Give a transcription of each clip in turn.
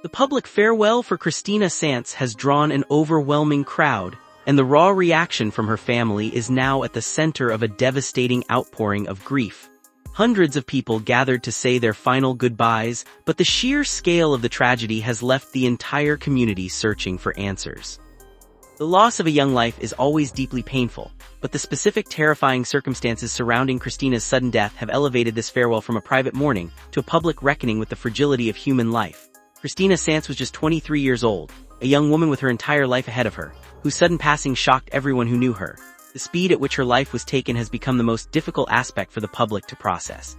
The public farewell for Cristina Sanz has drawn an overwhelming crowd, and the raw reaction from her family is now at the center of a devastating outpouring of grief. Hundreds of people gathered to say their final goodbyes, but the sheer scale of the tragedy has left the entire community searching for answers. The loss of a young life is always deeply painful, but the specific terrifying circumstances surrounding Cristina's sudden death have elevated this farewell from a private mourning to a public reckoning with the fragility of human life. Cristina Sanz was just 23 years old, a young woman with her entire life ahead of her, whose sudden passing shocked everyone who knew her. The speed at which her life was taken has become the most difficult aspect for the public to process.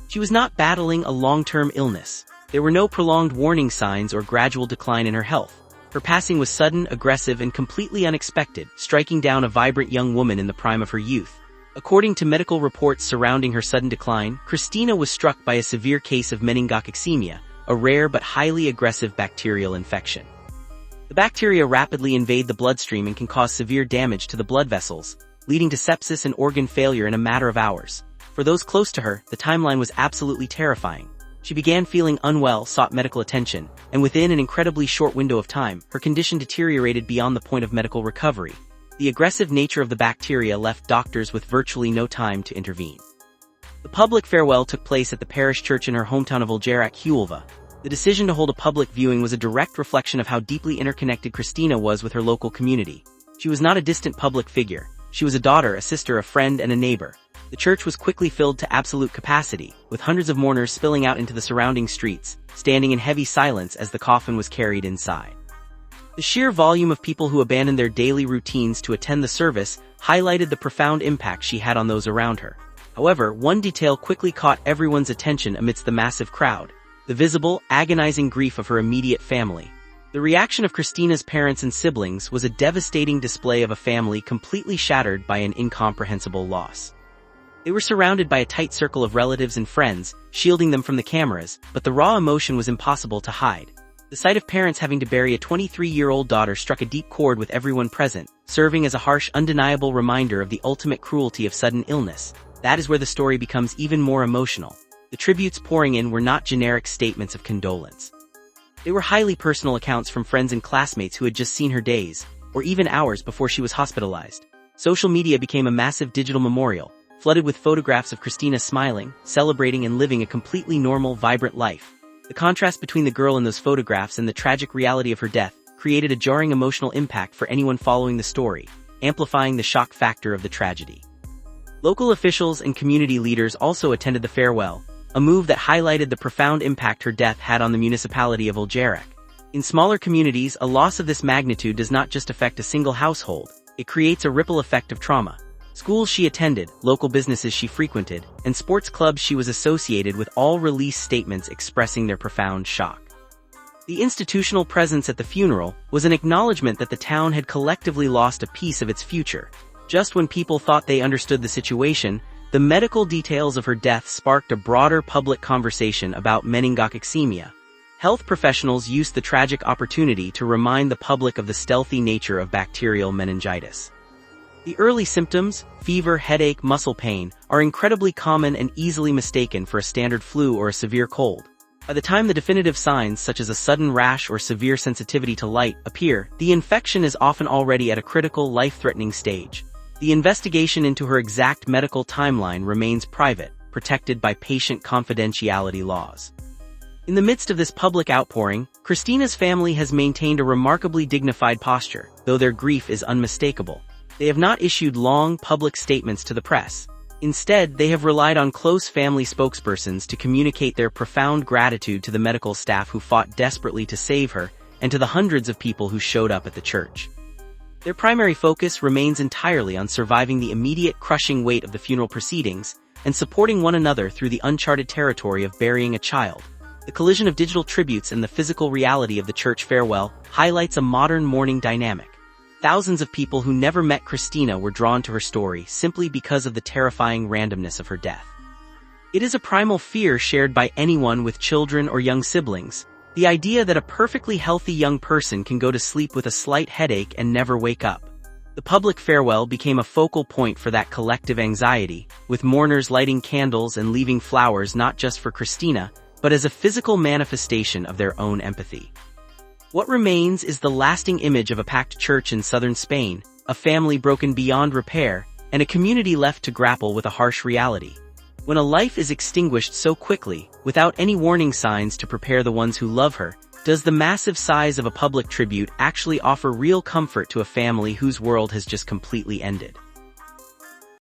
She was not battling a long-term illness. There were no prolonged warning signs or gradual decline in her health. Her passing was sudden, aggressive, and completely unexpected, striking down a vibrant young woman in the prime of her youth. According to medical reports surrounding her sudden decline, Cristina was struck by a severe case of meningococcemia, a rare but highly aggressive bacterial infection. The bacteria rapidly invade the bloodstream and can cause severe damage to the blood vessels, leading to sepsis and organ failure in a matter of hours. For those close to her, the timeline was absolutely terrifying. She began feeling unwell, sought medical attention, and within an incredibly short window of time, her condition deteriorated beyond the point of medical recovery. The aggressive nature of the bacteria left doctors with virtually no time to intervene. The public farewell took place at the parish church in her hometown of Aljaraque, Huelva. The decision to hold a public viewing was a direct reflection of how deeply interconnected Cristina was with her local community. She was not a distant public figure. She was a daughter, a sister, a friend, and a neighbor. The church was quickly filled to absolute capacity, with hundreds of mourners spilling out into the surrounding streets, standing in heavy silence as the coffin was carried inside. The sheer volume of people who abandoned their daily routines to attend the service highlighted the profound impact she had on those around her. However, one detail quickly caught everyone's attention amidst the massive crowd: the visible, agonizing grief of her immediate family. The reaction of Cristina's parents and siblings was a devastating display of a family completely shattered by an incomprehensible loss. They were surrounded by a tight circle of relatives and friends, shielding them from the cameras, but the raw emotion was impossible to hide. The sight of parents having to bury a 23-year-old daughter struck a deep chord with everyone present, serving as a harsh, undeniable reminder of the ultimate cruelty of sudden illness. That is where the story becomes even more emotional. The tributes pouring in were not generic statements of condolence. They were highly personal accounts from friends and classmates who had just seen her days, or even hours before she was hospitalized. Social media became a massive digital memorial, flooded with photographs of Cristina smiling, celebrating, and living a completely normal, vibrant life. The contrast between the girl in those photographs and the tragic reality of her death created a jarring emotional impact for anyone following the story, amplifying the shock factor of the tragedy. Local officials and community leaders also attended the farewell, a move that highlighted the profound impact her death had on the municipality of Aljaraque. In smaller communities, a loss of this magnitude does not just affect a single household, it creates a ripple effect of trauma. Schools she attended, local businesses she frequented, and sports clubs she was associated with all released statements expressing their profound shock. The institutional presence at the funeral was an acknowledgement that the town had collectively lost a piece of its future. Just when people thought they understood the situation, the medical details of her death sparked a broader public conversation about meningococcemia. Health professionals used the tragic opportunity to remind the public of the stealthy nature of bacterial meningitis. The early symptoms, fever, headache, muscle pain, are incredibly common and easily mistaken for a standard flu or a severe cold. By the time the definitive signs, such as a sudden rash or severe sensitivity to light, appear, the infection is often already at a critical, life-threatening stage. The investigation into her exact medical timeline remains private, protected by patient confidentiality laws. In the midst of this public outpouring, Cristina's family has maintained a remarkably dignified posture, though their grief is unmistakable. They have not issued long, public statements to the press. Instead, they have relied on close family spokespersons to communicate their profound gratitude to the medical staff who fought desperately to save her, and to the hundreds of people who showed up at the church. Their primary focus remains entirely on surviving the immediate crushing weight of the funeral proceedings, and supporting one another through the uncharted territory of burying a child. The collision of digital tributes and the physical reality of the church farewell highlights a modern mourning dynamic. Thousands of people who never met Cristina were drawn to her story simply because of the terrifying randomness of her death. It is a primal fear shared by anyone with children or young siblings, the idea that a perfectly healthy young person can go to sleep with a slight headache and never wake up. The public farewell became a focal point for that collective anxiety, with mourners lighting candles and leaving flowers not just for Cristina, but as a physical manifestation of their own empathy. What remains is the lasting image of a packed church in southern Spain, a family broken beyond repair, and a community left to grapple with a harsh reality. When a life is extinguished so quickly, without any warning signs to prepare the ones who love her, does the massive size of a public tribute actually offer real comfort to a family whose world has just completely ended?